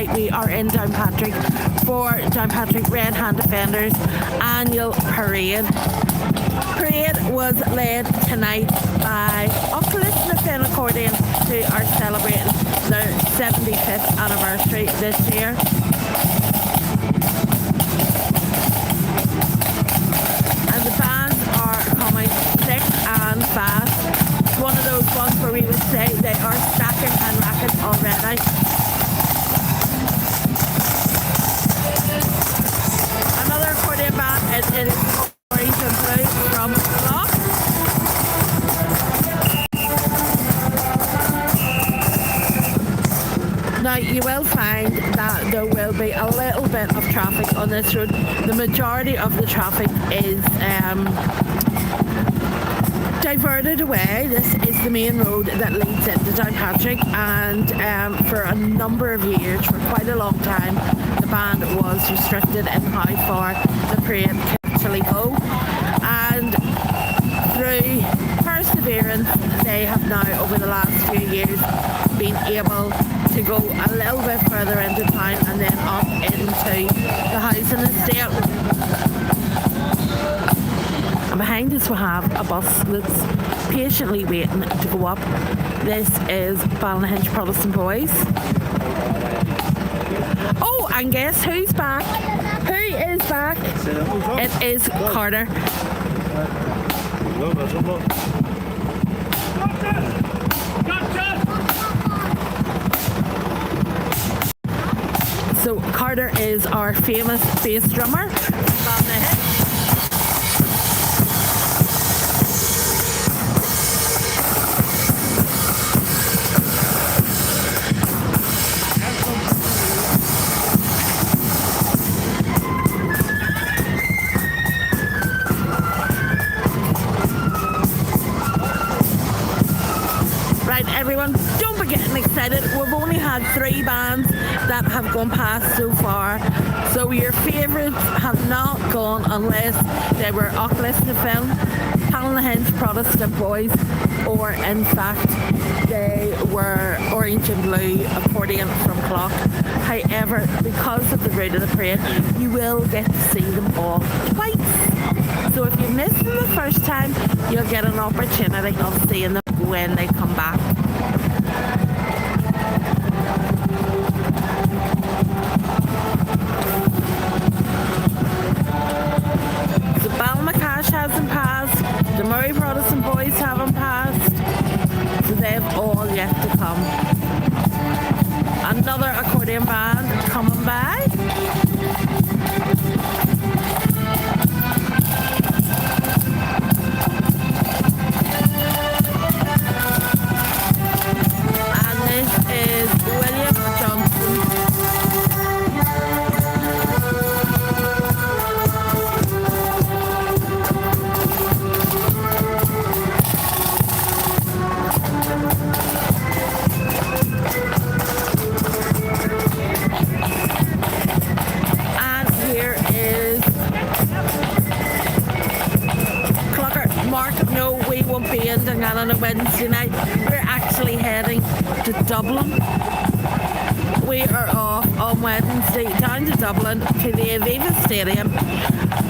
tonight we are in Downpatrick for Downpatrick Red Hand Defenders annual parade. Parade was led tonight by Oculus and the Fen Accordion, who are celebrating their 75th anniversary this year. And the bands are coming thick and fast. It's one of those ones where we would say they are stacking and racking already. Another accordion band is in orange and blue from Clock. Now you will find that there will be a little bit of traffic on this road. The majority of the traffic is diverted away. This is the main road that leads into Downpatrick, and for a number of years, for quite a long time, the band was restricted in how far the parade could actually go. And through perseverance, they have now, over the last few years, been able to go a little bit further into town and then up into the housing estate. And behind us we have a bus that's patiently waiting to go up. This is Ballinhinch Protestant Boys. Oh, and guess who's back? Who is back? It is Carter. So Carter is our famous bass drummer from the hit. Right, everyone, don't be getting excited. We've only had 3 bands that have gone past so far, so your favourites have not gone unless they were Oculus and the Film, Ballinhinch Protestant Boys, or in fact they were Orange and Blue Accordion from Clock. However, because of the route of the parade, you will get to see them all twice. So if you missed them the first time, you'll get an opportunity of seeing them when they come back. So Ballinmacash hasn't passed, the Murray Protestant Boys haven't passed, so they've all yet to come. Another accordion band coming by. On a Wednesday night, we're actually heading to Dublin. We are off on Wednesday down to Dublin to the Aviva Stadium,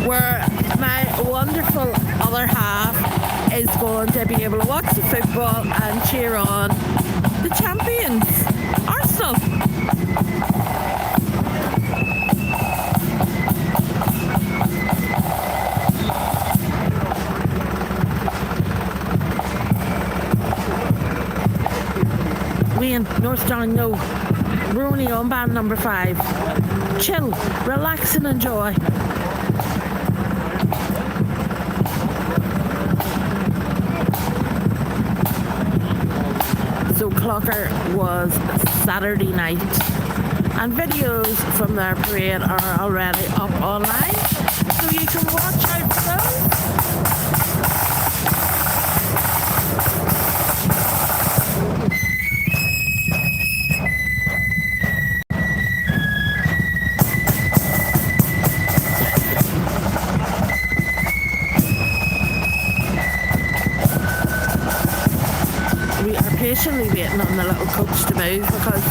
where my wonderful other half is going to be able to watch the football and cheer on the champions, Arsenal. North Down, no. We're only on band number 5. Chill, relax and enjoy. So Clocker was Saturday night, and videos from their parade are already up online, so you can watch out for those. patiently waiting on the little coach to move, because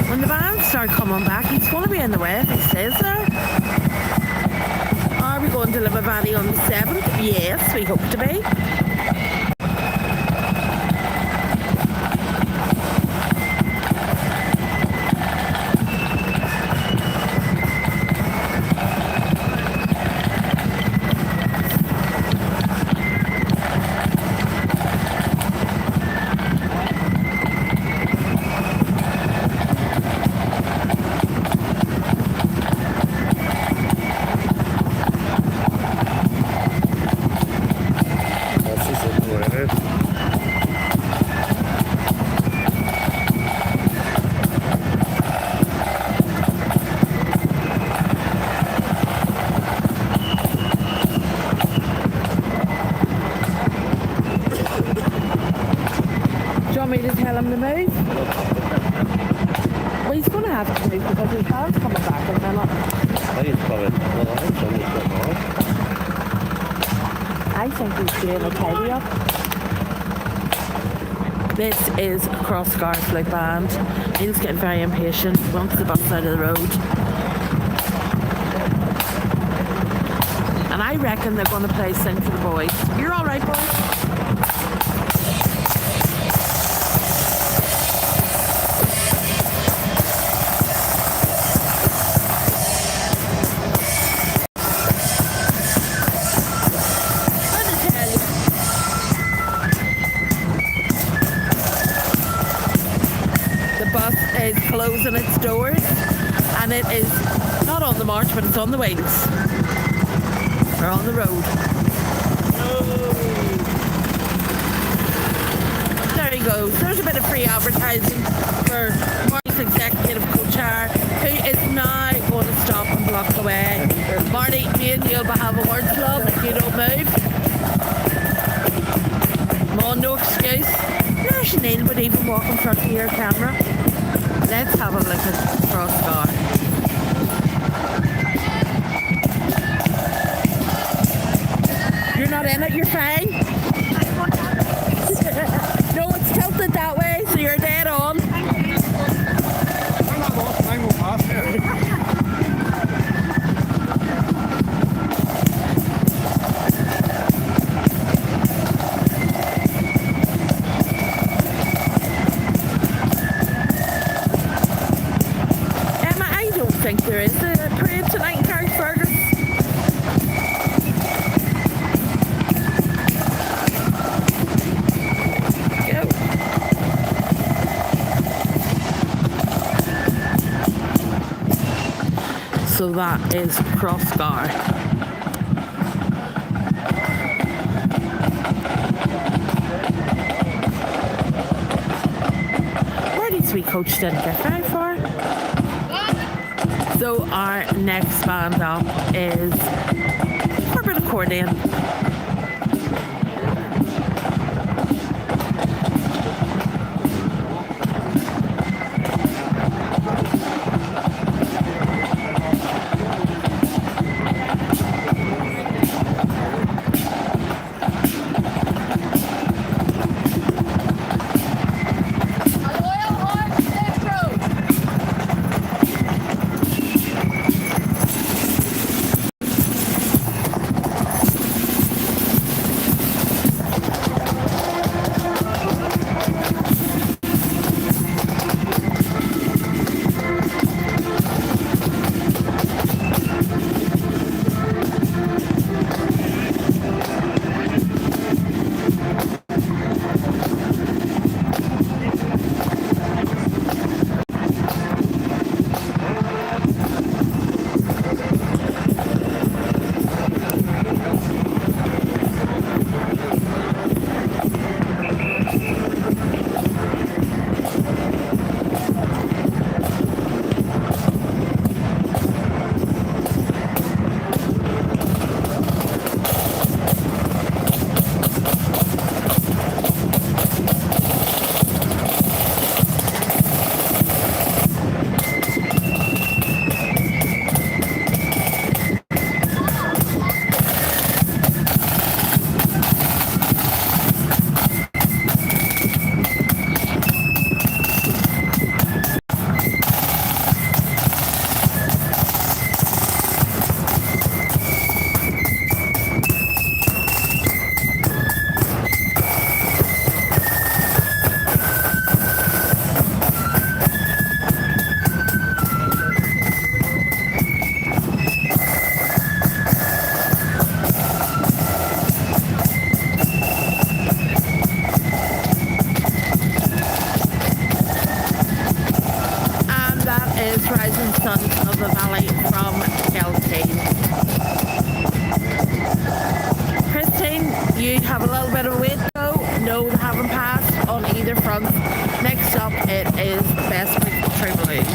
when the are coming back. He's going to be in the way, if he stays there. Are we going to Liver Valley on the 7th? Yes, we hope to be. Me to tell him to move? Well, he's going to have to move because his car's coming back in a minute. I think it's coming. Well, I think somebody's getting on. I think he's doing a tidy up. This is Crossgar Flute Band. Neil's getting very impatient. He wants the bus out of the road. And I reckon they're going to play Sing for the Boys. You're all right, boys? Is closing its doors, and it is not on the march, but it's on the wings. We're on the road. There he goes. There's a bit of free advertising for Marty's executive co-chair, who is now going to stop and block the way. Marty, me and you'll have a word club if you don't move. Come on, no excuse. There's Neil would even walk in front of your camera. Let's have a look at Crossgar. You're not in it, you're fine. No, it's tilted that way, so you're dead on. There is a parade tonight in Carrickfergus. Go. So that is Crossgar. Where did we coach didn't get very far? So our next band up is Corporate Accordion. bands of the valley from Kelstein. Christine, you have a little bit of a wait though. No, they haven't passed on either front. Next up, it is Bestwick True Blues.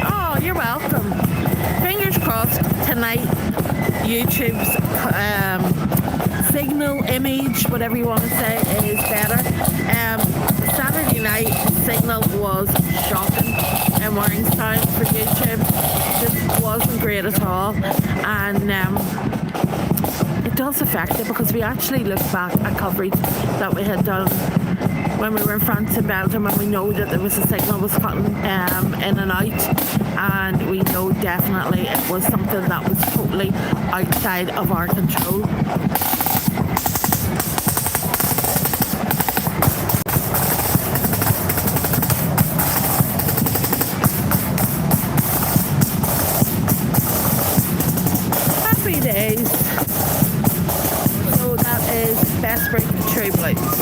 Oh, you're welcome. Fingers crossed tonight YouTube's signal, image, whatever you want to say, is better. Saturday night signal was shocking in Warringstown for YouTube. Just wasn't great at all, and it does affect it because we actually look back at coverage that we had done when we were in France and Belgium, and we know that there was a signal was cutting in and out, and we know definitely it was something that was totally outside of our control. Happy days. So that is Bestwick True Blues.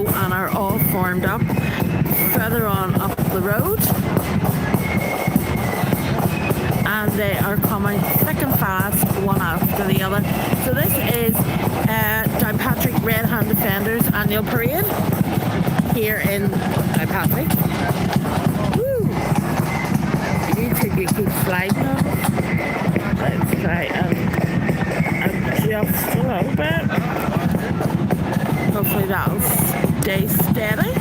And are all formed up further on up the road, and they are coming thick and fast one after the other. So this is Downpatrick Red Hand Defenders annual parade here in Downpatrick. Woo! You keep sliding on. Let's try and adjust a little bit. Hopefully that'll stay steady.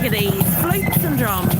Flutes and drums.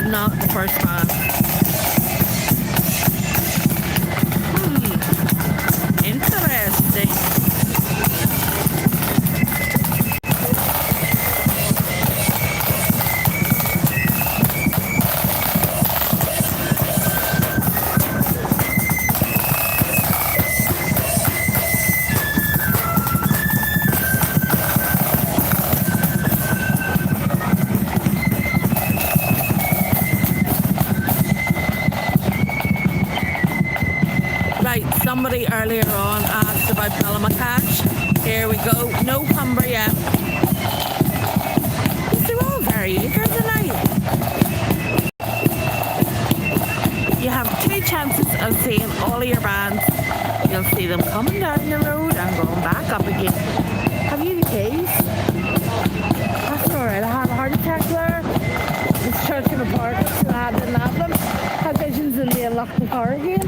Not the first band. Interesting. Somebody earlier on asked about Ballymaccash. Here we go. No Cumbria. They're all very eager tonight. You have two chances of seeing all of your bands. You'll see them coming down the road and going back up again. Have you the keys? That's alright. I had a heart attack there. It's church in the park, so I didn't have them. Had visions and they unlocked the car again.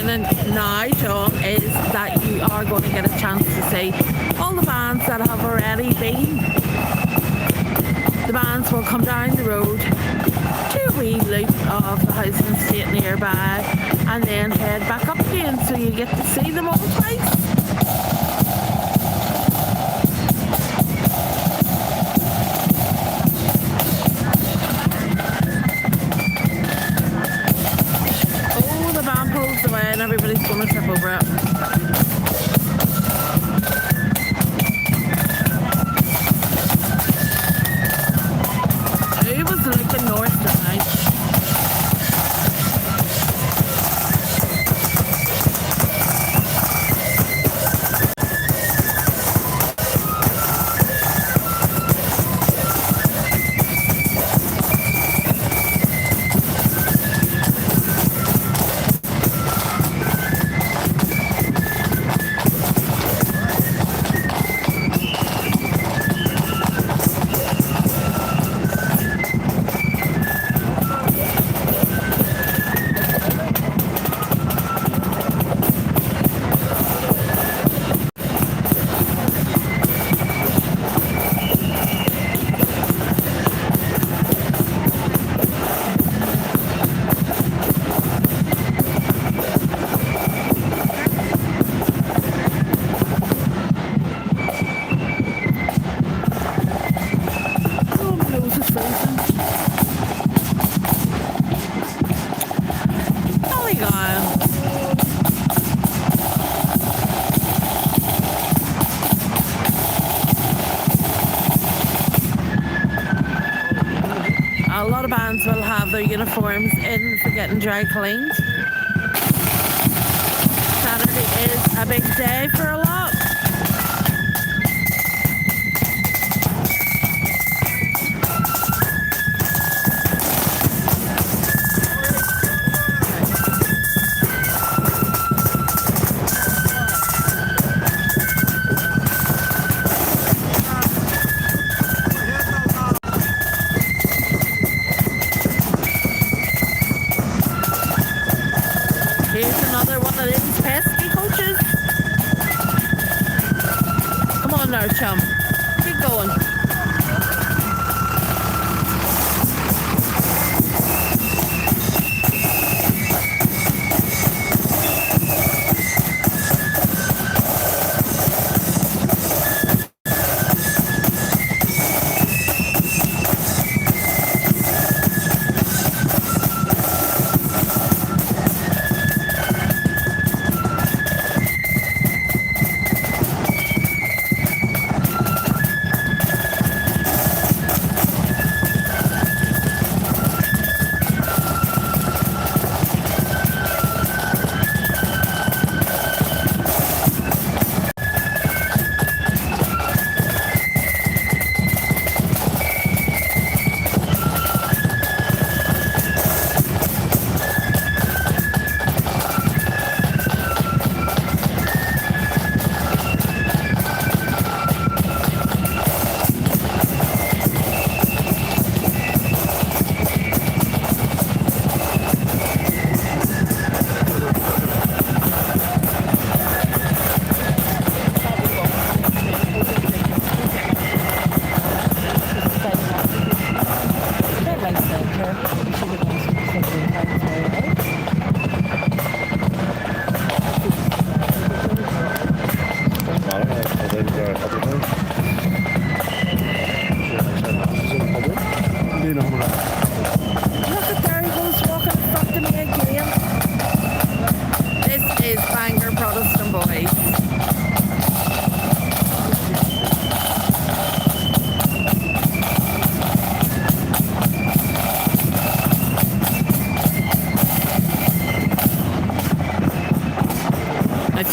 happening now, Sean, is that you are going to get a chance to see all the bands that have already been. The bands will come down the road to a wee loop of the housing estate nearby and then head back up again, so you get to see them all twice. Oh, the van pulls away and everybody's going to trip over it. Looking north tonight. A lot of bands will have their uniforms in for getting dry cleaned. Saturday is a big day for a lot. Here's another one of these pesky coaches. Come on now, chum. Keep going.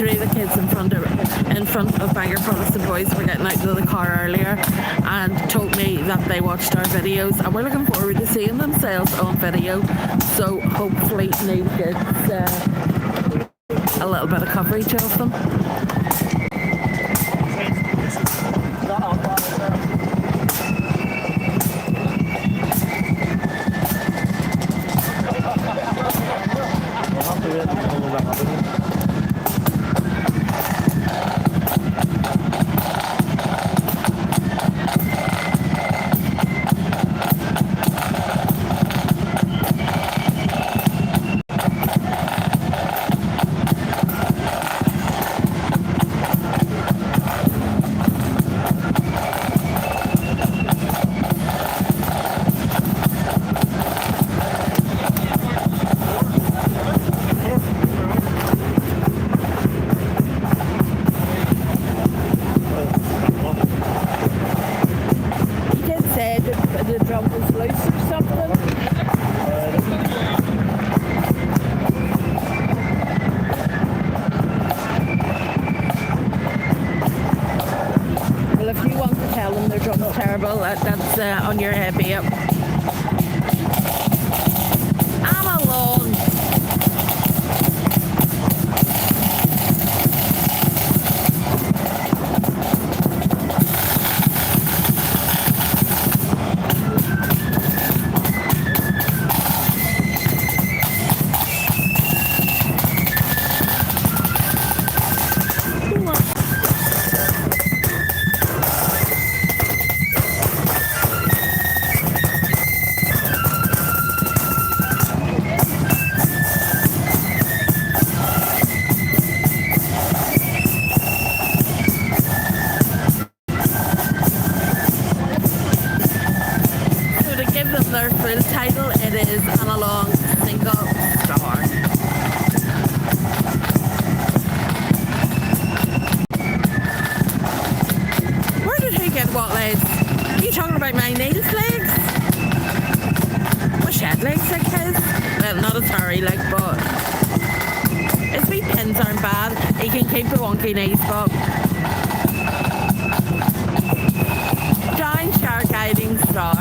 Three of the kids in front of Bangor Protestant Boys were getting out of the car earlier and told me that they watched our videos and we're looking forward to seeing themselves on video. So hopefully Neil gets a little bit of coverage of them. We'll have to wait until we're back up again. tell them their drum's terrible. That's on your head, babe. I'm alone. Their full title, it is Analog Single Star. Where did he get what legs? Are you talking about my native legs? My shed legs like his? Well, not as hairy like, but his wee pins aren't bad. He can keep the wonky knees, but Giant Shark Guiding Star.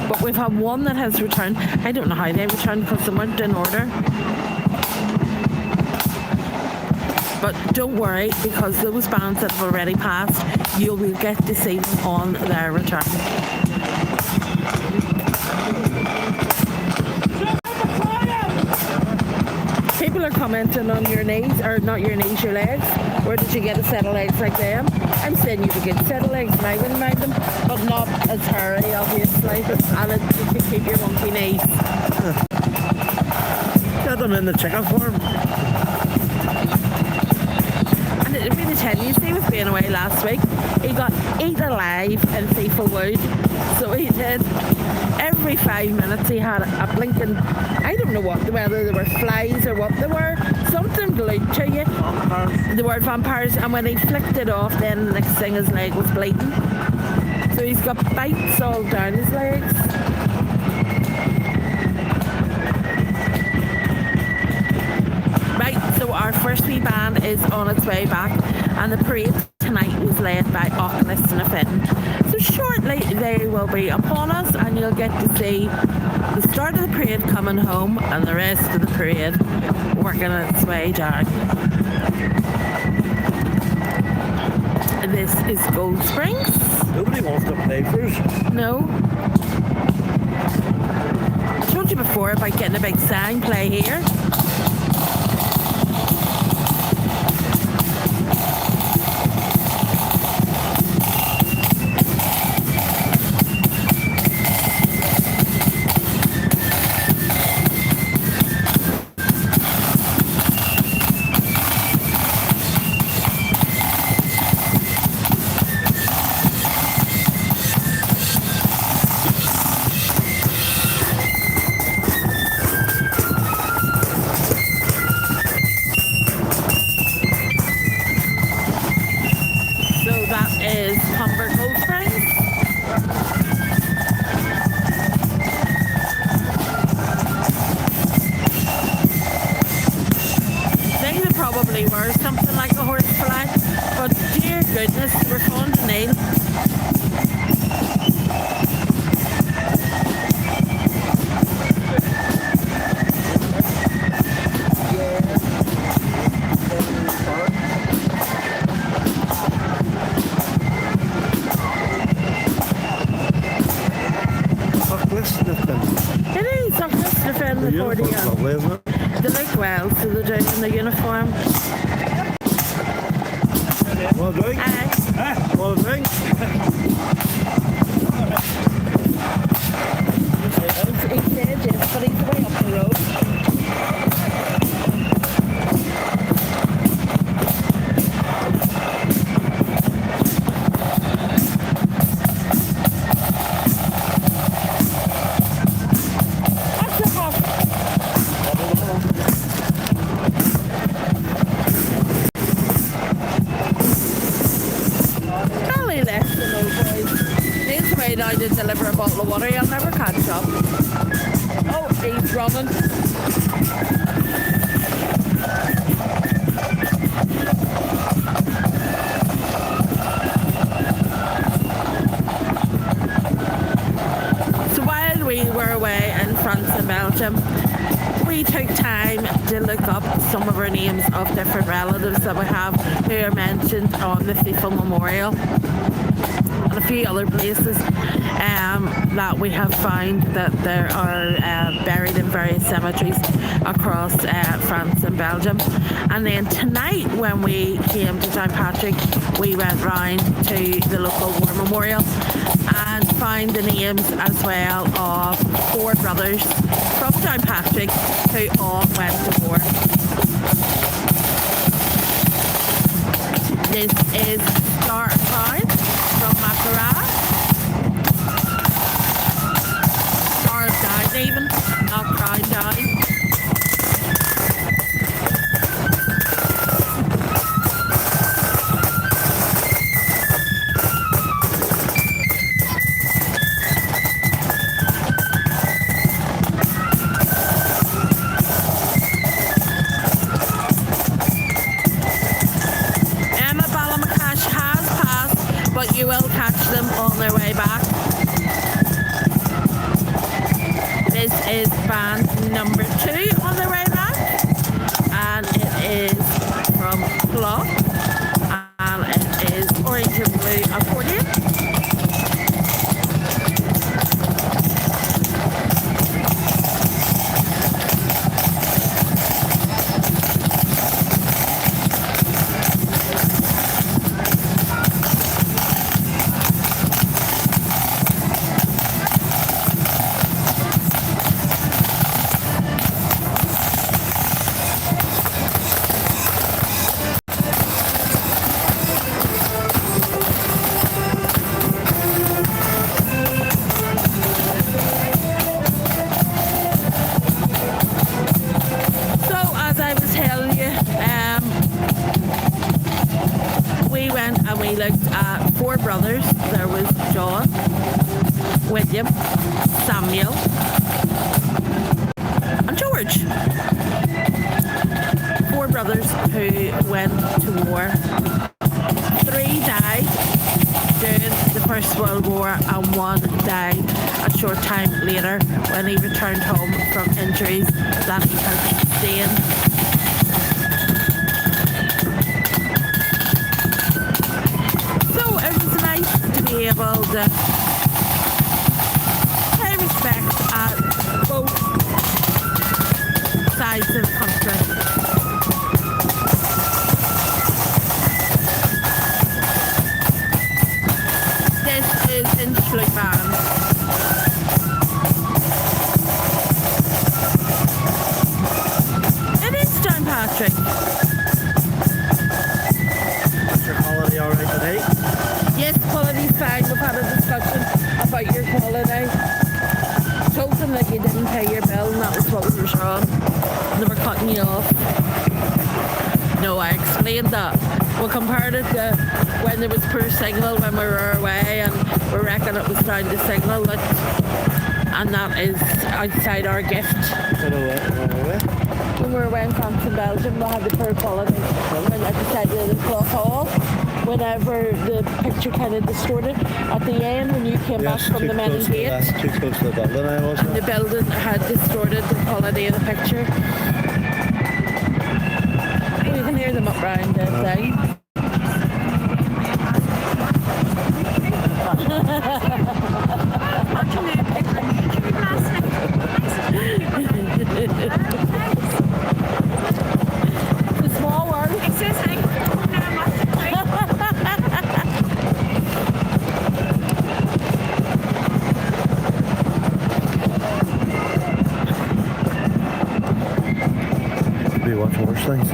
But we've had one that has returned. I don't know how they returned because they weren't in order. But don't worry, because those bands that have already passed, you will get to see them on their return. People are commenting on your knees, or not your knees, your legs. Where did you get a set of legs like them? I'm saying you have a good set of legs and I wouldn't mind them, but not as hairy, obviously. And you can keep your monkey knees. Get them in the chicken farm. And it really tell you, he was being away last week. He got eaten alive in FIFA Wood. So he did. Every 5 minutes he had a blinking, I don't know what, whether they were flies or what they were, something glued to you. Vampires. The word vampires, and when he flicked it off, then the next thing his leg was bleeding. So he's got bites all down his legs. Right, so our first wee band is on its way back, and the parade tonight was led by Oculus and a Finn. So shortly they will be upon us, and you'll get to see the start of the parade coming home and the rest of the parade working its way down. This is Gold Springs. Nobody wants to play for us. No. I told you before about getting a big sign, play here. Probably were something like a horse fly, but dear goodness, we're fun to nail. It is, I'm just defending the accordion. They look well, so they're doing in the uniform. Well, drink. Well, drink. He said yes, but he's way up the road. deliver a bottle of water, he'll never catch up. Oh, he's running. So while we were away in France and Belgium, we took time to look up some of our names of different relatives that we have who are mentioned on the Cecil Memorial and a few other places that we have found that there are buried in various cemeteries across France and Belgium. And then tonight when we came to Downpatrick, we went round to the local war memorial and found the names as well of 4 brothers from Downpatrick who all went to war. This is Star Crown from Macará. Star Down even, not Crown Down. You will catch them on their way back. This is band number 2 on their way back, and it is from Clough, and it is orange and blue accordion. We looked at 4 brothers. There was John, William, Samuel, and George. 4 brothers who went to war. 3 died during the First World War, and 1 died a short time later when he returned home from injuries that he had sustained. Able to pay respect at both sides of the country. This is in flute band. It is Downpatrick. Is your holiday alright today? Yes, quality's fine. We've had a discussion about your quality. Told them that you didn't pay your bill and that was what was wrong. They were cutting you off. No, I explained that. We compared it to when there was poor signal when we were away, and we reckon it was down to signal that, and that is outside our gift. When we were away in France and Belgium, we had the poor quality. When I decided to Clough Hall, whenever the picture kind of distorted at the end when you came back from the main gate. Too close to the building, I was. The building had distorted the quality of the picture. You can hear them up round the thing. It's a small world. It says We watch worse things.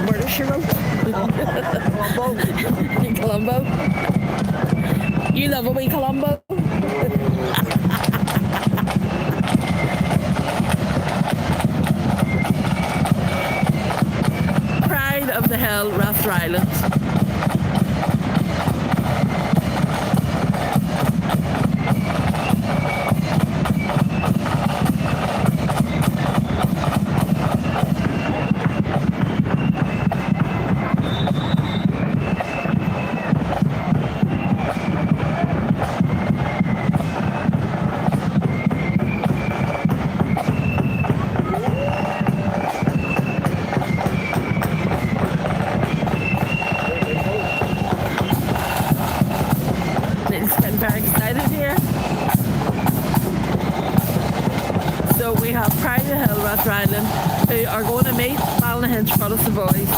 Murder She Wrote. Columbo. You love a wee Columbo. Pride of the Hill, Rathryland. Ireland who are going to meet Ballynahinch Protestant boys.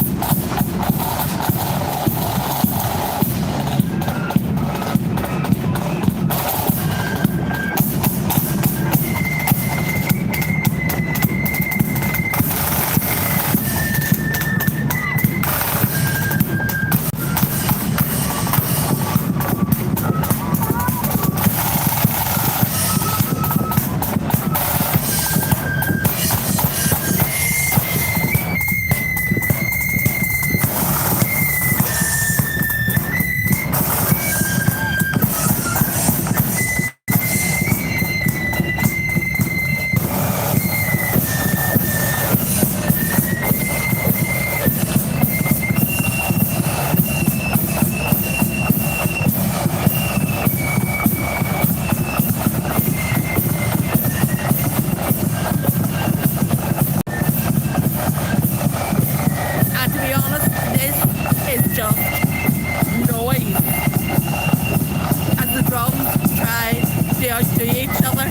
To each other.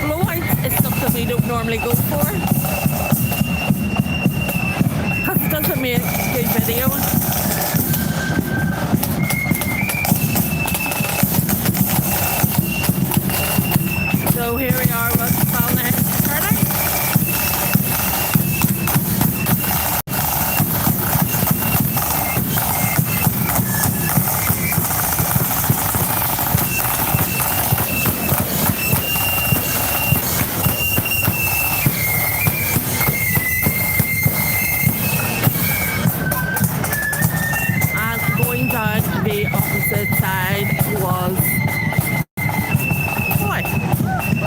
Blowouts is something we don't normally go for because it doesn't make good videos. So here we are with Ballynahinch turning. Down the opposite side was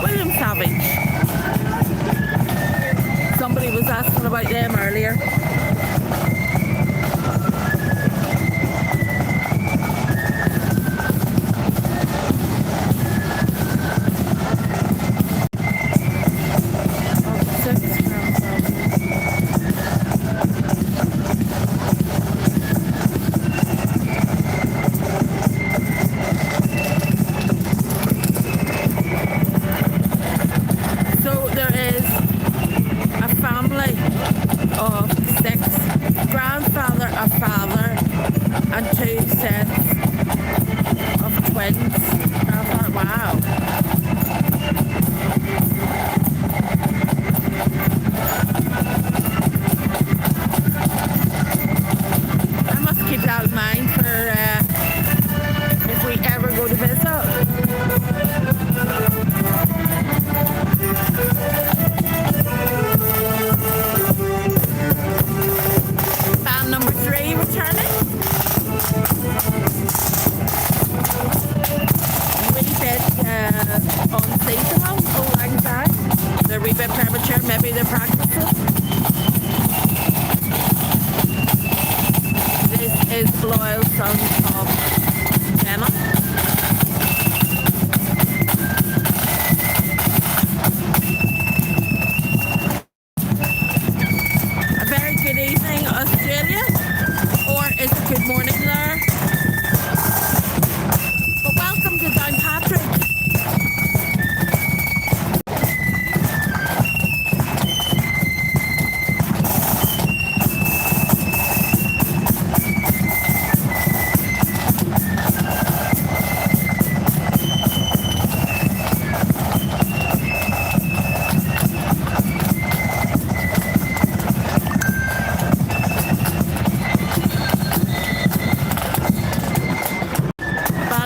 William Savage. Somebody was asking about them earlier. Of six, grandfather, a father, and two sets of twins. I thought, wow. I must keep that in mind for if we ever go to visit. Number 3 returning. We did on seasonal, so like that. They're a wee bit premature, maybe they're practicing. This is Loyal Sons of Jenna. Australia, or is it good morning there? But welcome to Downpatrick.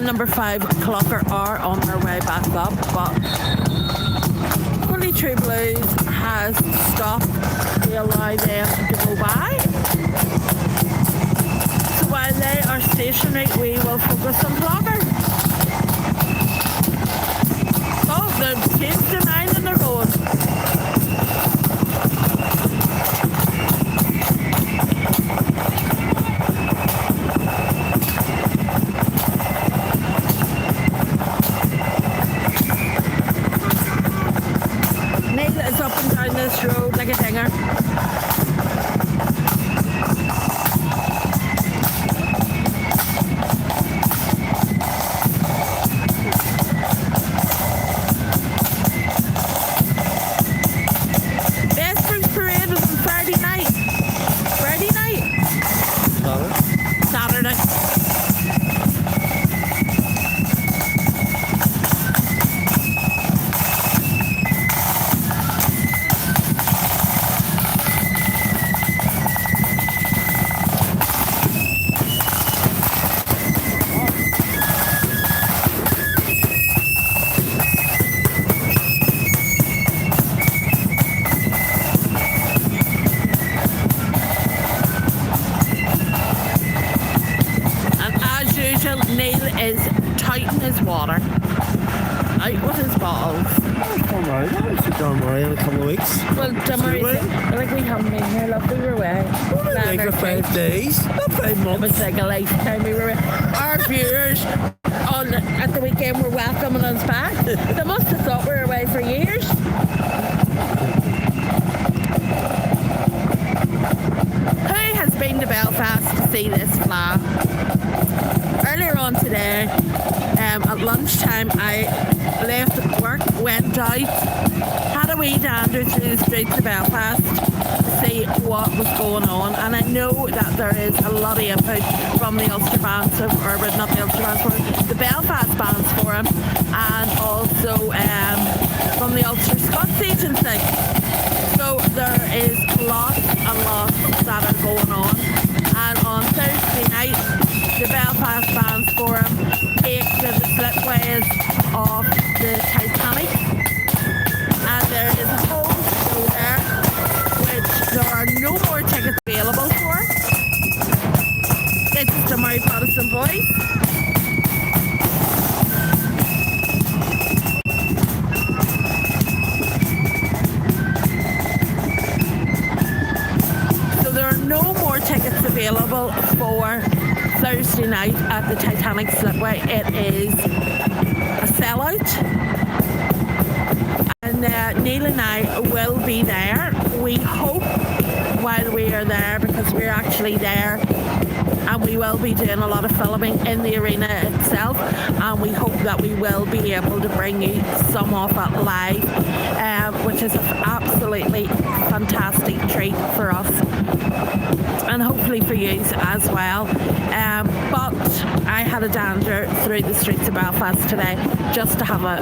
Number 5 Clocker are on their way back up, but Fully True Blues has stopped to allow them to go by. So while they are stationary, we will focus on Clocker. Oh, they've changed their mind and they're going. Is up and down this road like a dinger. his water. Out with his bottles. Come right. I haven't seen Don Murray in a couple of weeks. Well, Dummery, like we haven't been here, love, we were away. Only for 5 days, not 5 It months. was like a lifetime we were away. Our viewers at the weekend were welcoming us back. They must have thought we were away for years. Who has been to Belfast to see this flower? Earlier on today, at lunchtime, I left work, went out, had a wee dander through the streets of Belfast to see what was going on, and I know that there is a lot of input from the Ulster Bands, not the Ulster Bands Forum, the Belfast Bands Forum, and also from the Ulster Scots Agency. So there is lots and lots that are going on, and on Thursday night, the Belfast Bands Forum take to the slipways of the Titanic, and there is a whole show there which there are no more tickets available for. It's just a Murray Protestant voice. So there are no more tickets available for Thursday night at the Titanic Slipway. It is a sellout, and Neil and I will be there. We hope while we are there, because we're actually there, and we will be doing a lot of filming in the arena itself, and we hope that we will be able to bring you some of it live, which is an absolutely fantastic treat for us, and hopefully for you as well. But I had a dander through the streets of Belfast today just to have a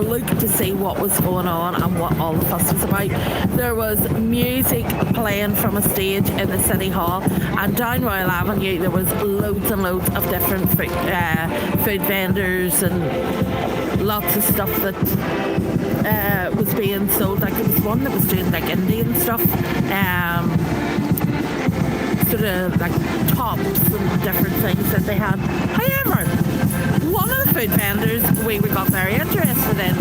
look to see what was going on and what all the fuss was about. There was music playing from a stage in the City Hall, and down Royal Avenue there was loads and loads of different food vendors and lots of stuff that was being sold. Like there was one that was doing like Indian stuff, sort of like tops and different things that they had. However, one of the food vendors we got very interested in.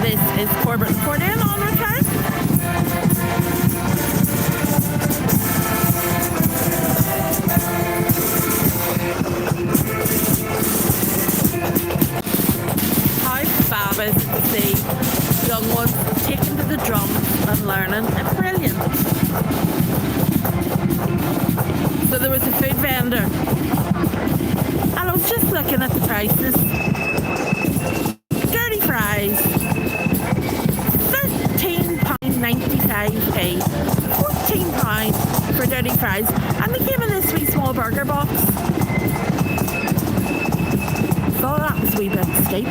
This is Corbett Cordian on return. How fab is it to see young ones taking to the drums and learning? It's brilliant. So there was a food vendor, and I was just looking at the prices. Dirty fries, £13.95p, £14 for dirty fries, and they came in this wee small burger box. Thought that was a wee bit steep.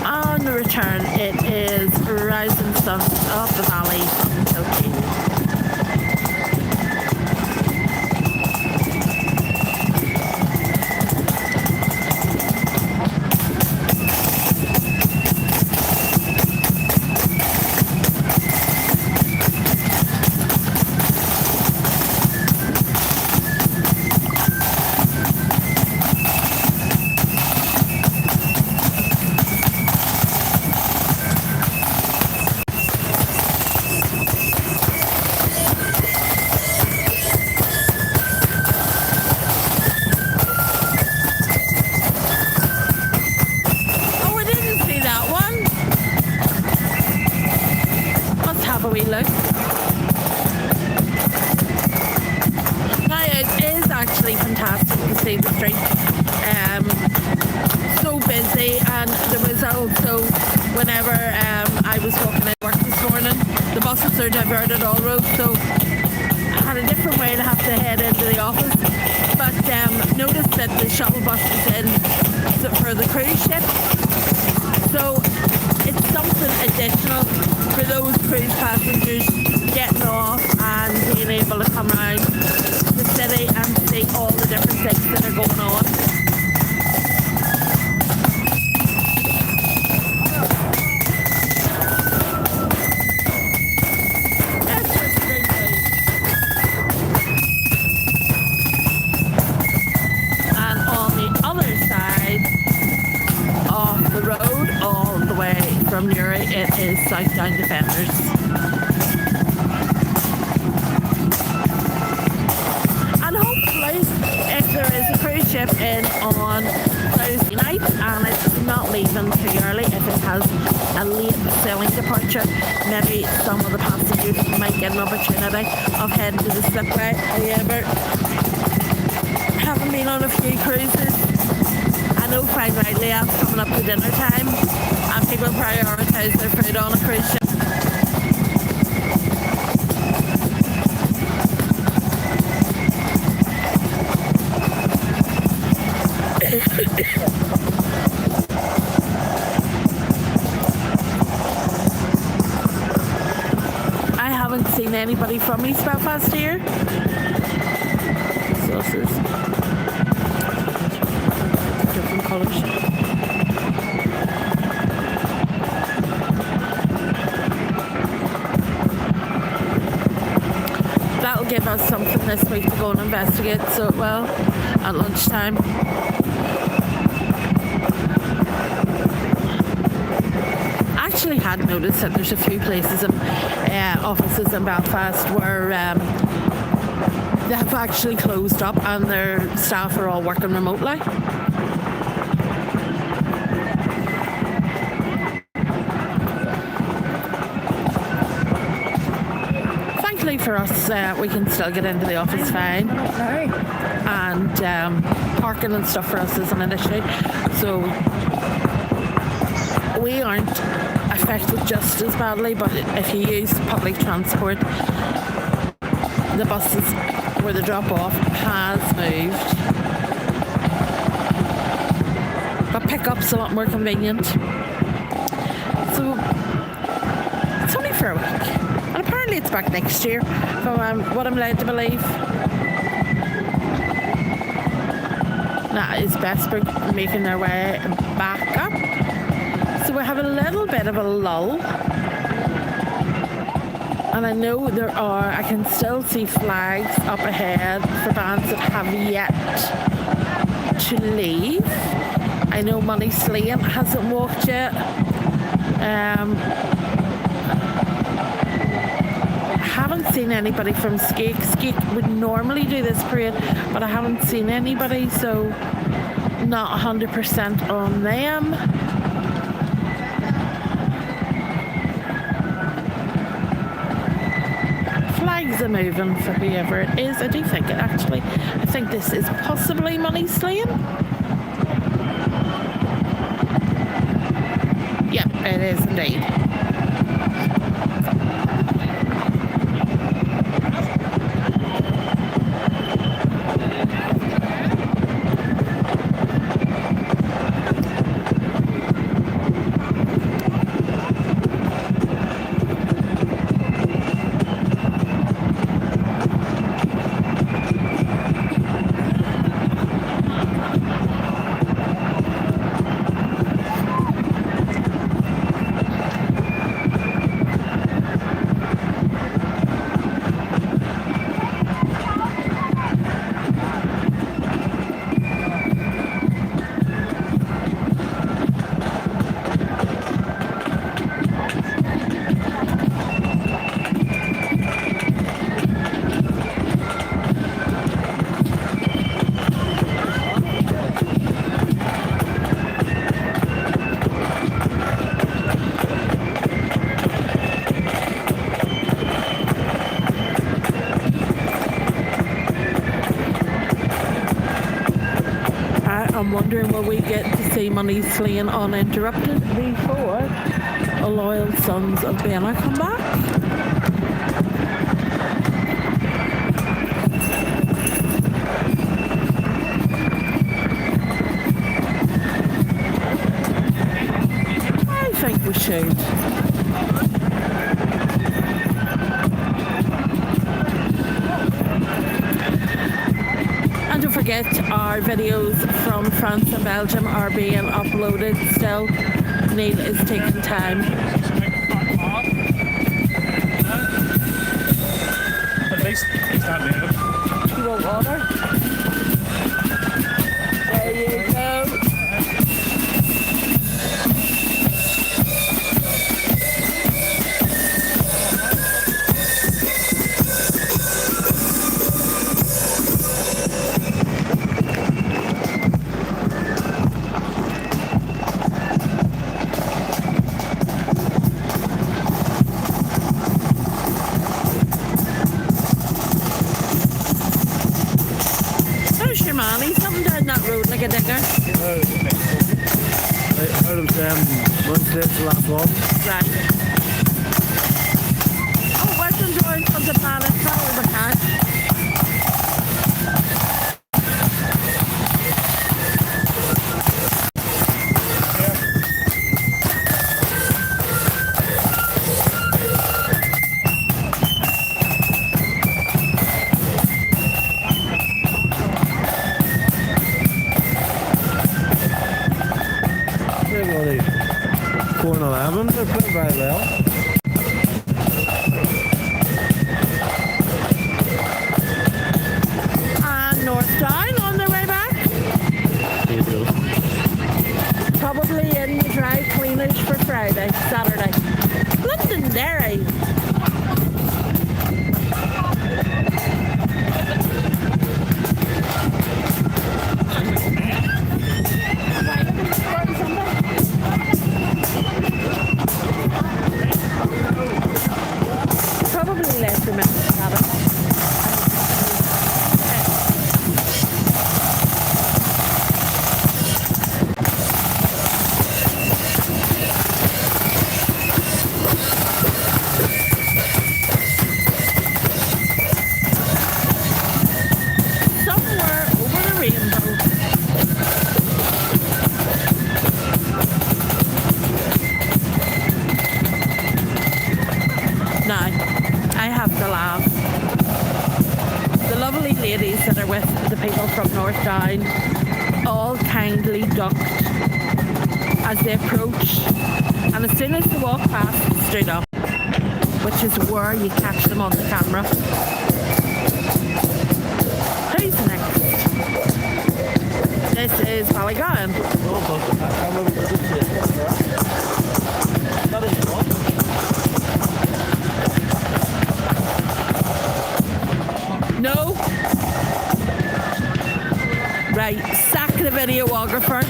On the return, it is Rising Sun of the Valley from Kilkee. Look. Now it is actually fantastic to see the street. So busy, and there was also, whenever I was walking into work this morning, the buses are diverted all roads, so I had a different way to have to head into the office. But noticed that the shuttle bus was in for the cruise ship, so it's something additional for those cruise passengers getting off and being able to come around the city and see all the different things that are going on. South Down Defenders. And hopefully, if there is a cruise ship in on Thursday night and it's not leaving too early, if it has a late sailing departure, maybe some of the passengers might get an opportunity of heading to the slipway. However, having been on a few cruises, I know quite rightly it's coming up to dinner time and people prioritise their food on a cruise ship. I haven't seen anybody from East Belfast here. Saucers. Different colours. That'll give us something this week to go and investigate, so it will, at lunchtime. Actually had noticed that there's a few places in offices in Belfast where they have actually closed up and their staff are all working remotely. Thankfully for us, we can still get into the office fine, and parking and stuff for us isn't an issue, so we aren't affected just as badly. But if you use public transport, the buses where the drop off has moved, but pickup's a lot more convenient, so it's only for a week, and apparently it's back next year from what I'm led to believe. That is Besburg making their way back up. So we have a little bit of a lull, and I know I can still see flags up ahead for bands that have yet to leave. I know Money Slaying hasn't walked yet. I haven't seen anybody from Skate. Skate would normally do this parade, but I haven't seen anybody, so not 100% on them. Flags are moving for whoever it is. I do think I think this is possibly Money Slaying. Yep, it is indeed. I'm wondering will we get to see Money Slaying uninterrupted before a Loyal Sons of Bena come back? I think we should. And don't forget, our videos from France and Belgium are being uploaded still. Neil is taking time. At least it's not native. You want water? There you go. Out of Wednesday's the last one. Right. Oh, welcome to our from the planet Power the Cat. Everybody, 4-11, they're playing very well. And North Down on their way back. Probably in the dry cleaners for Friday, Saturday. Londonderry. Probably less than minutes, Adam. Somewhere over the rainbow. Now, I have to laugh. The lovely ladies that are with the people from North Down all kindly ducked as they approached, and as soon as they walked past, stood up, which is where you catch them on the camera. Who's next? This is Ballygowan. No. Right, sack the videographer.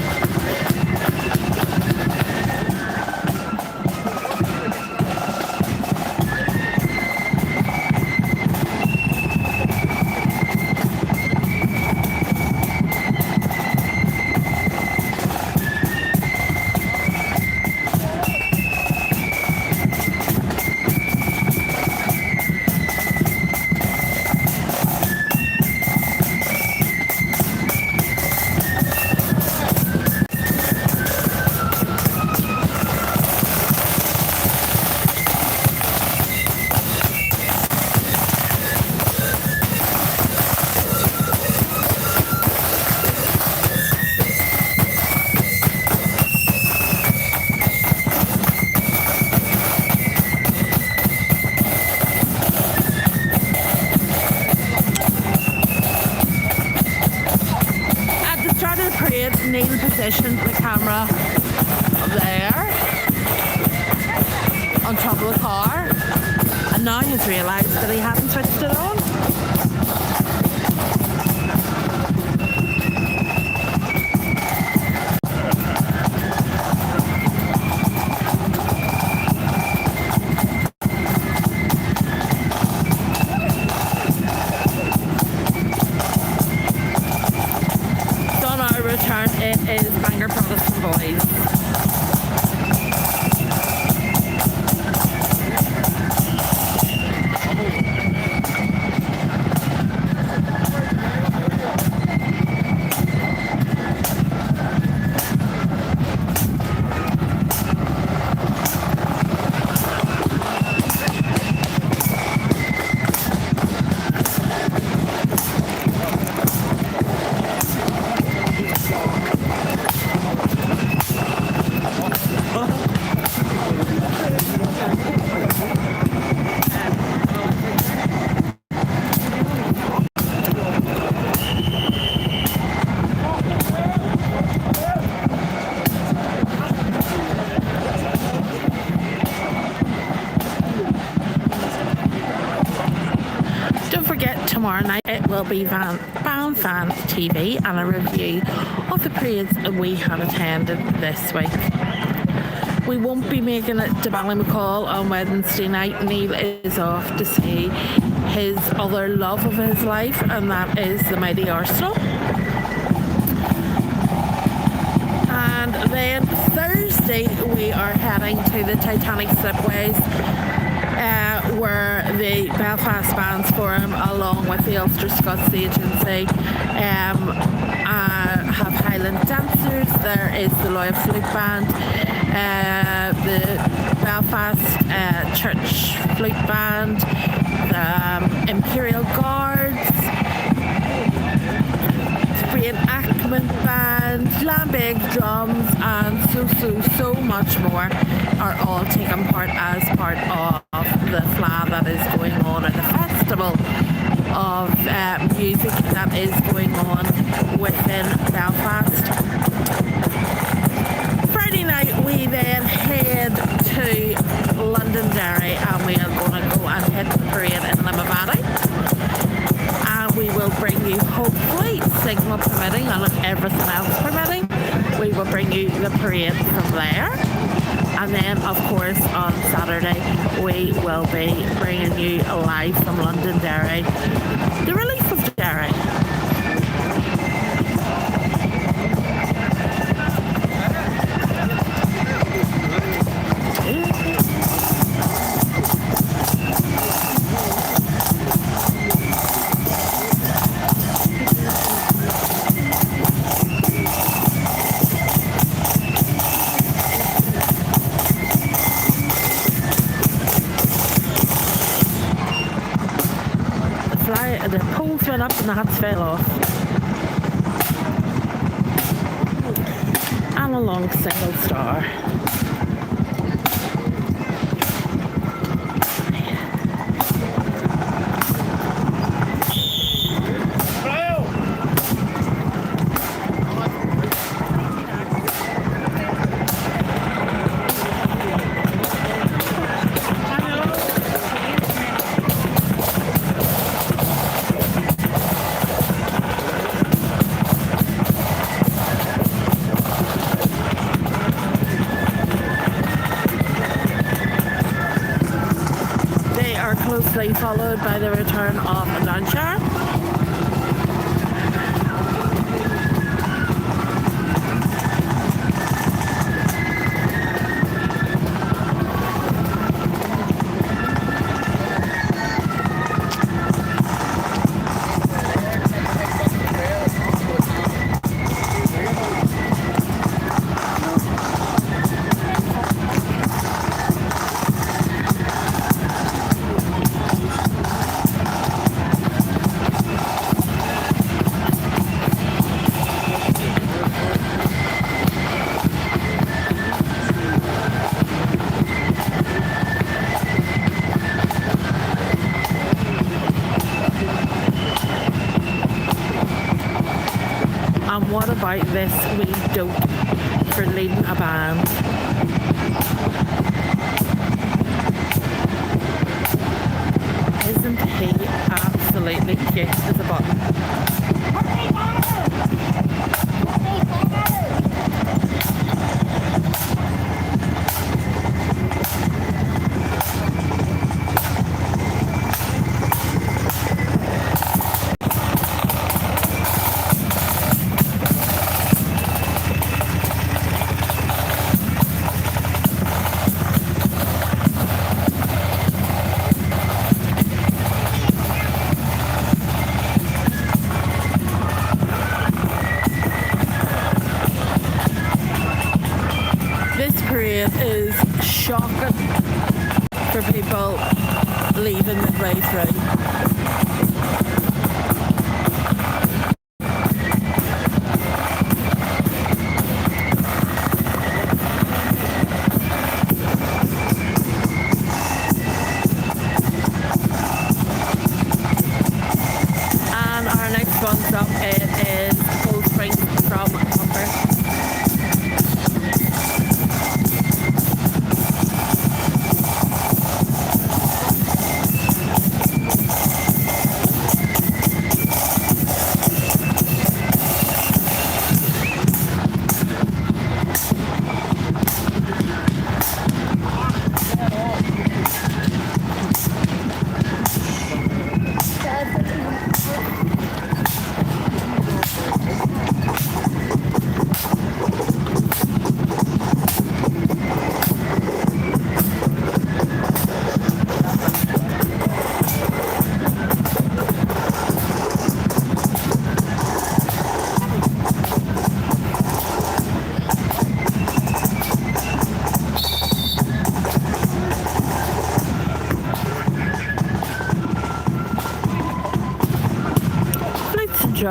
Neil positioned the camera there on top of the car, and now he's realised that he hadn't switched it on. Return it is Bangor Protestant Boys. Tomorrow night it will be Band Fans TV and a review of the parades we have attended this week. We won't be making it to Ballymacall on Wednesday night. Neil is off to see his other love of his life, and that is the mighty Arsenal. Then Thursday we are heading to the Titanic Slipways, where the Belfast Bands Forum, along with the Ulster Scots Agency, have Highland dancers. There is the Loyal Flute Band, the Belfast Church Flute Band, the Imperial Guards, Ackman Band, Lambeg Drums, and so much more are all taking part as part of the FLA that is going on, or the festival of music that is going on within Belfast. Friday night we then head to Londonderry, and we are going to go and hit the parade in Limavady. We will bring you, hopefully, signal permitting and everything else permitting, we will bring you the parade from there. And then, of course, on Saturday, we will be bringing you live from Londonderry the relief of Derry. The poles went up and the hats fell off. And a long single star. Closely followed by the return of Lancashire. And what about this wee dope for leading a band? Isn't he absolutely cute as a button? Parade is shocking for people leaving midway through. And our next one stop is Cold Springs from Humber.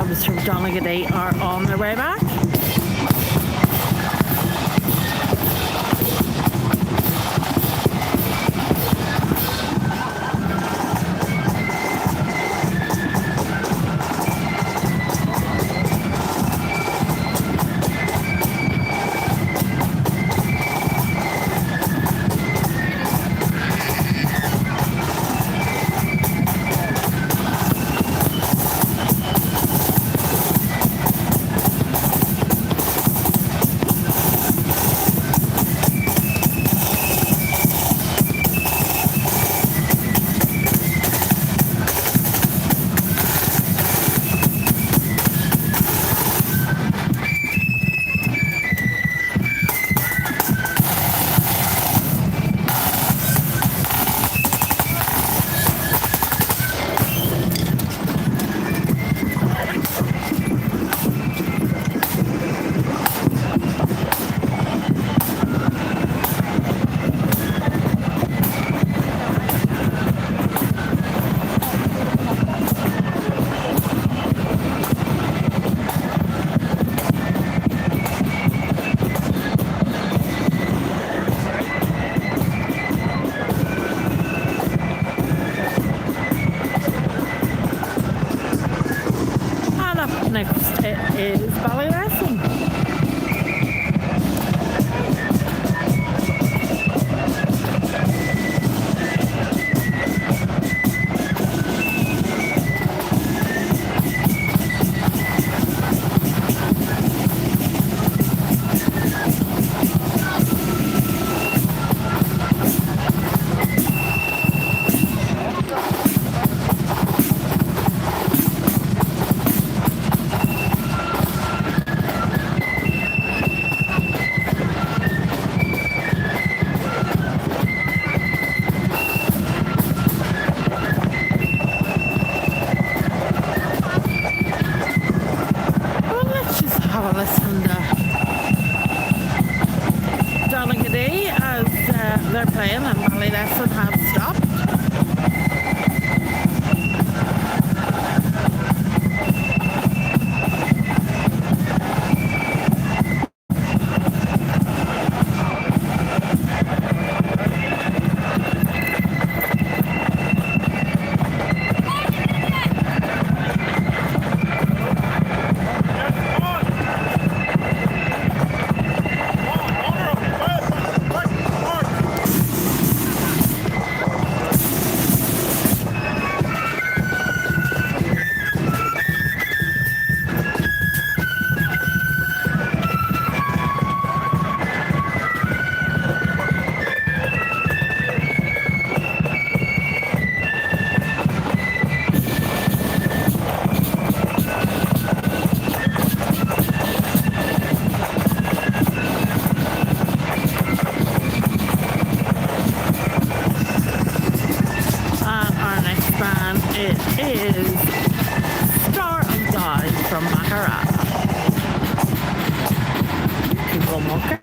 bands from Donegal are on their way back. Next it is ballet lesson. They're playing and ballet lesson has stopped. It is Star and Guide from Maharaj. Keep on walking.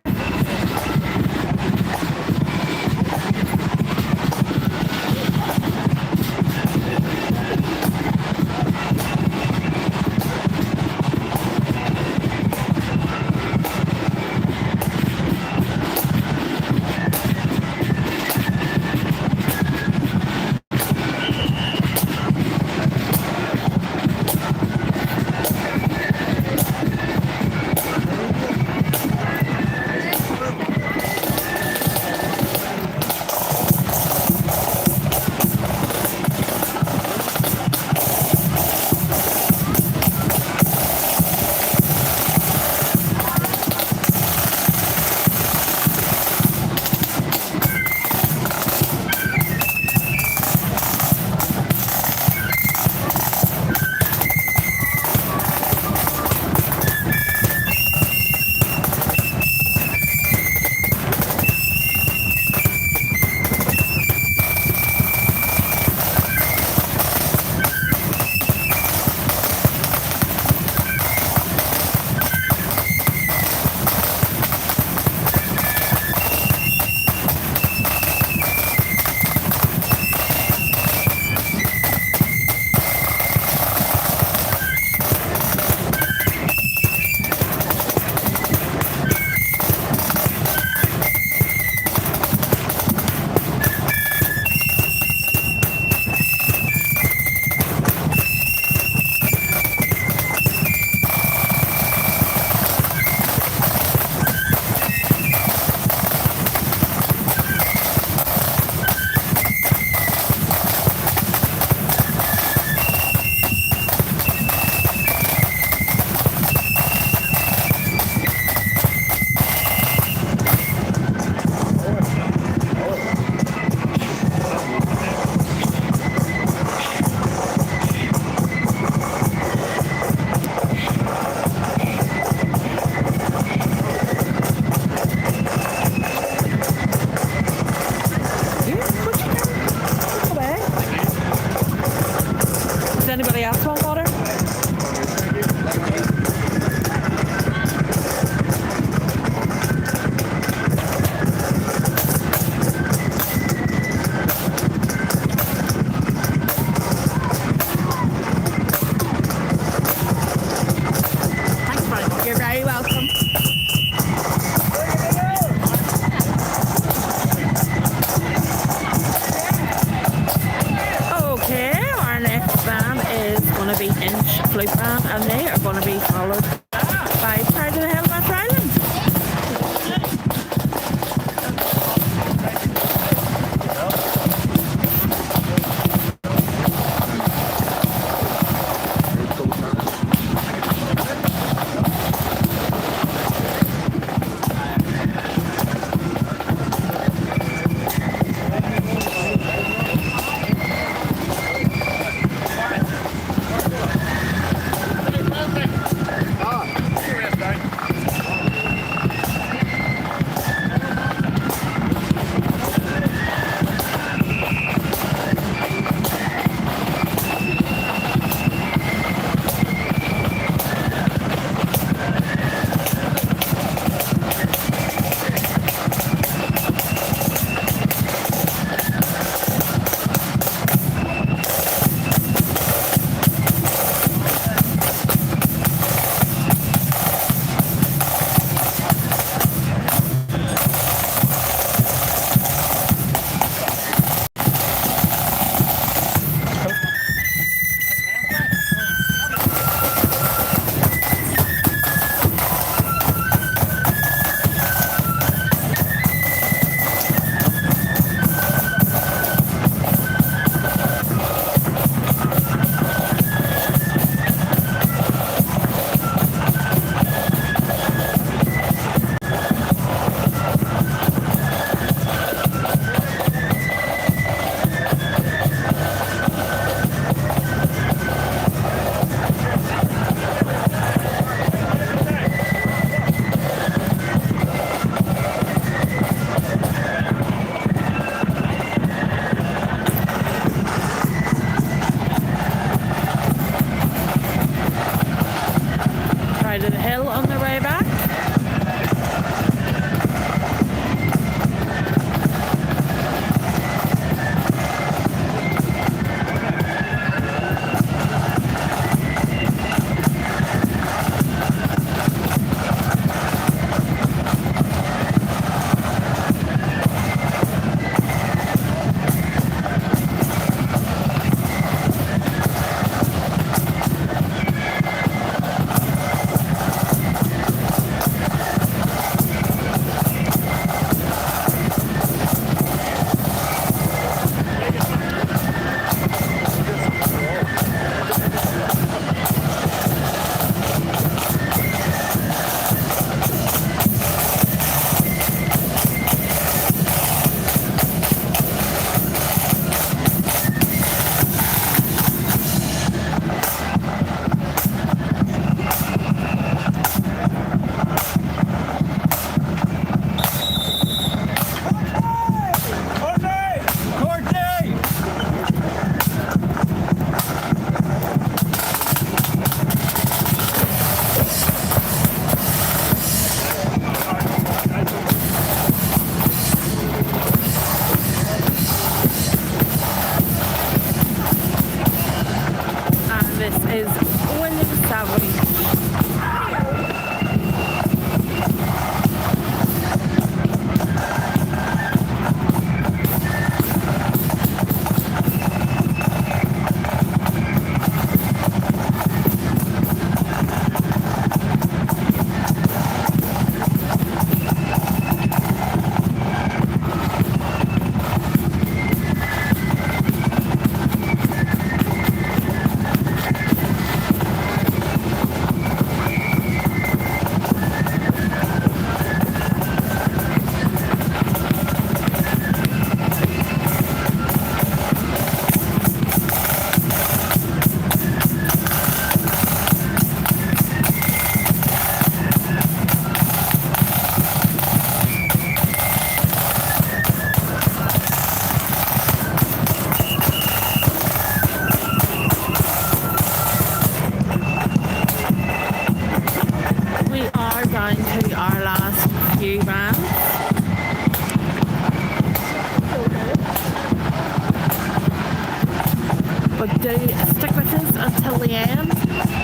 do stick with us until the end.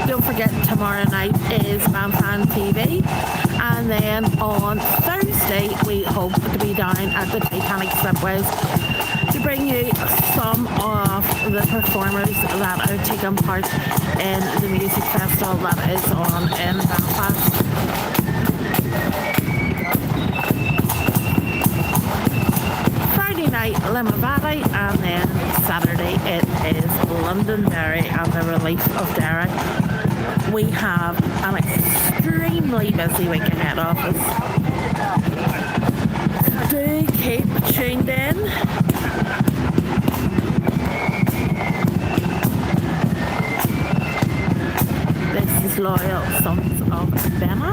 Don't forget tomorrow night is Bamfan TV, and then on Thursday we hope to be down at the Titanic Slipways to bring you some of the performers that are taking part in the music festival that is on in Belfast. Friday night Limavady, and then Saturday it is Londonderry and the Relief of Derry. We have an extremely busy week ahead of us. Do keep tuned in. This is Loyal Sons of Benna.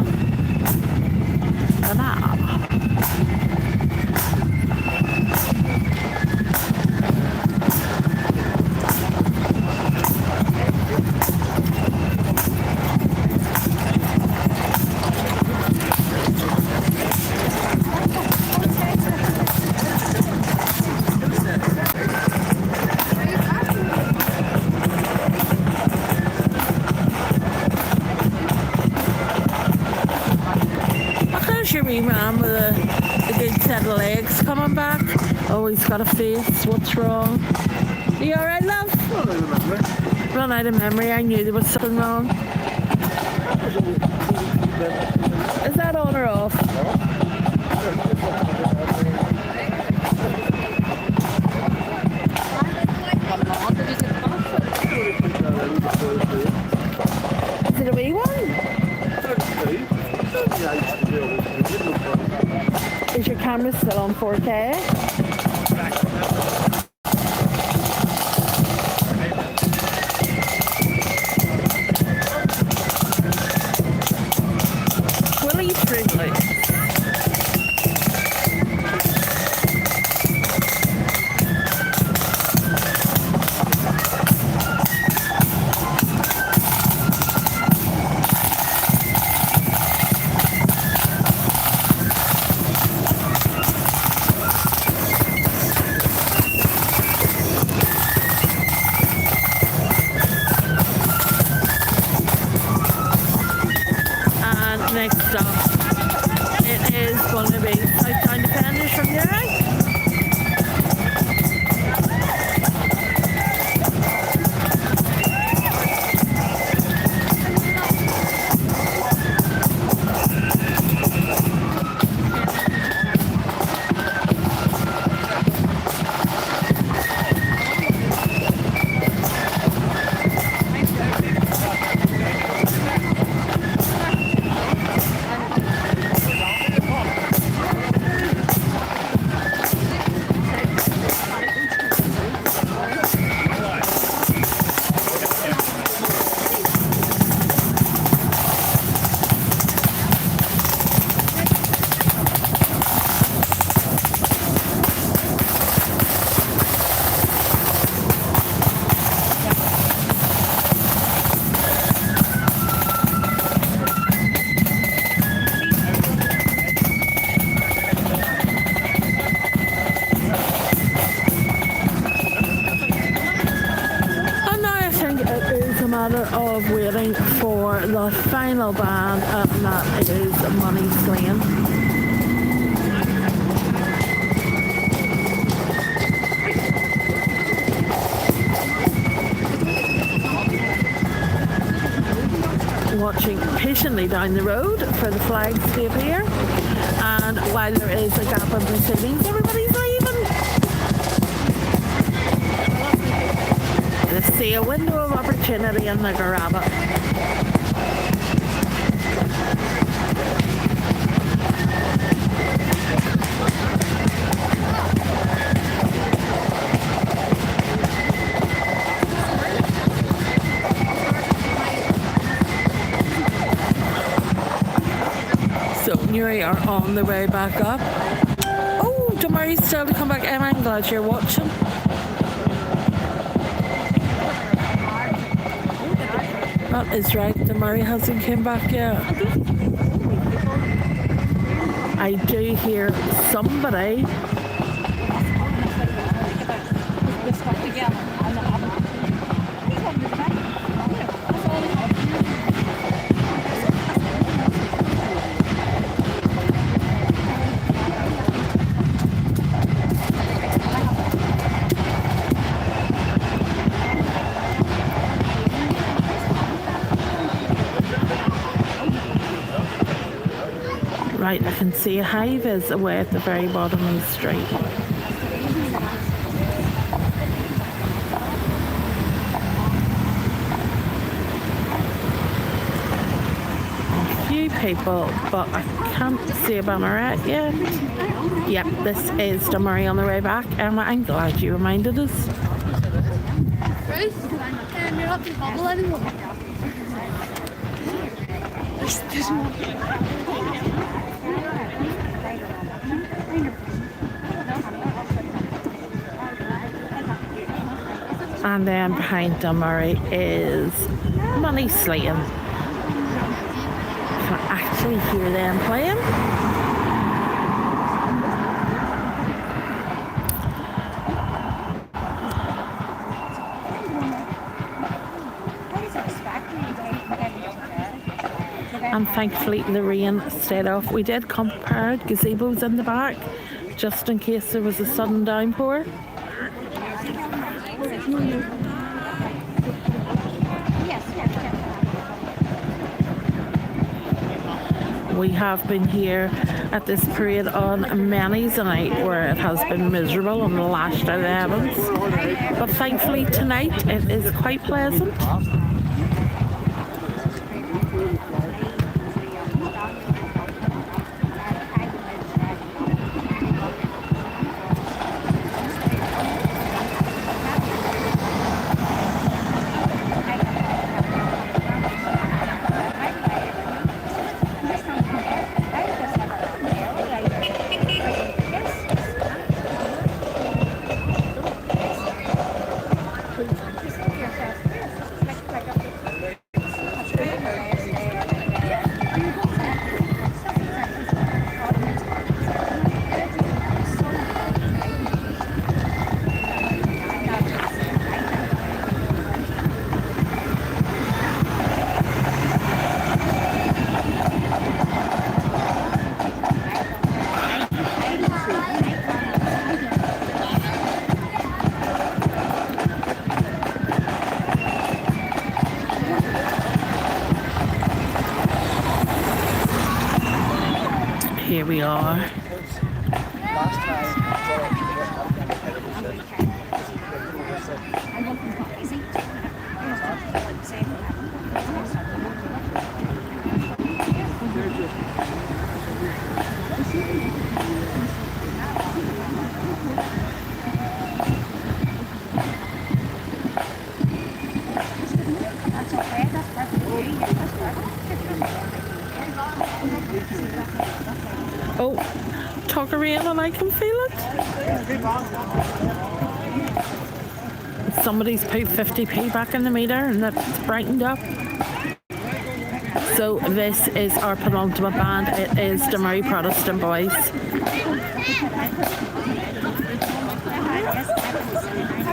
Your wee man with a good set of legs coming back. Oh, he's got a face. What's wrong? Are you alright, love? Run out of memory. I knew there was something wrong. Is that on or off? Is it a wee one? Is your camera still on 4K? Willie Friendly. Next up, it is going to be Southdown Defenders from Newry. Of waiting for the final band, and that is Money Slain. Watching patiently down the road for the flags to appear, and while there is a gap in proceedings, everybody's leaving. Let's see a window of opportunity in the Garabba. So Newry are on their way back up. Oh, Demurray's still to come back. Emma, I'm glad you're watching. That is right, the Murray hasn't came back yet. I do hear somebody. Right, I can see a high-vis away at the very bottom of the street. A few people, but I can't see a banneret yet. Yep, this is Dunmurry on the way back. Emma, I'm glad you reminded us. Ruth, you're not too bubble anymore. And then behind Dunmurry is Money Slayton. Can I actually hear them playing? And thankfully the rain stayed off. We did come prepared, gazebos in the back, just in case there was a sudden downpour. We have been here at this parade on many's a night where it has been miserable and lashed out of the heavens. But thankfully tonight it is quite pleasant. Here we are. Oh, talk around and I can feel it. Somebody's put 50p back in the meter and it's brightened up. So this is our penultimate band. It is Dunmurry Protestant Boys.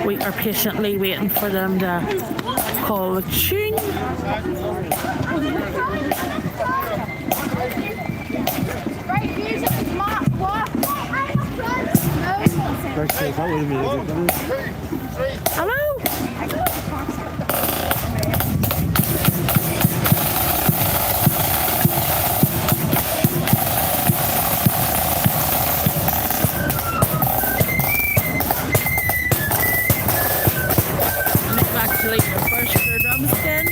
We are patiently waiting for them to call the tune. Hello? Actually, the first for drums again.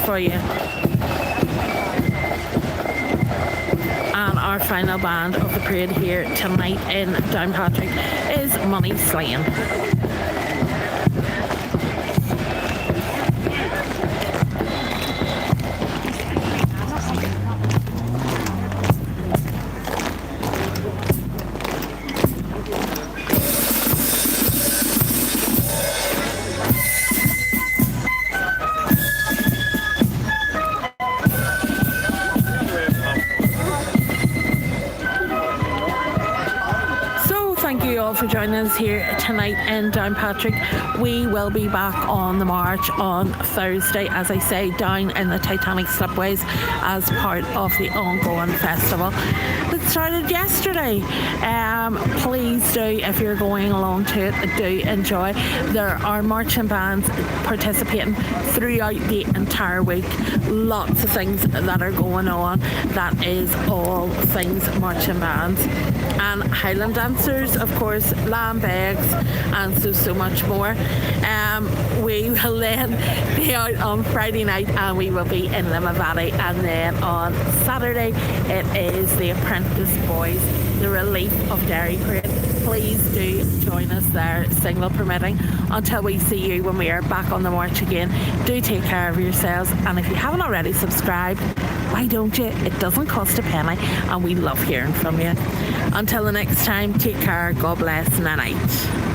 for you. And our final band of the parade here tonight in Downpatrick is Money Slaying. Thank you all for joining us here tonight in Downpatrick. We will be back on the march on Thursday, as I say, down in the Titanic slipways as part of the ongoing festival that started yesterday. Please do, if you're going along to it, do enjoy. There are marching bands participating throughout the entire week. Lots of things that are going on. That is all things marching bands. And Highland dancers, of course, lamb bags, and so much more. We will then be out on Friday night, and we will be in Limavady, and then on Saturday it is the Apprentice Boys, the Relief of Derry Parade. Please do join us there, signal permitting. Until we see you when we are back on the march again, do take care of yourselves, and if you haven't already subscribed, why don't you? It doesn't cost a penny, and we love hearing from you. Until the next time, take care, God bless, and night.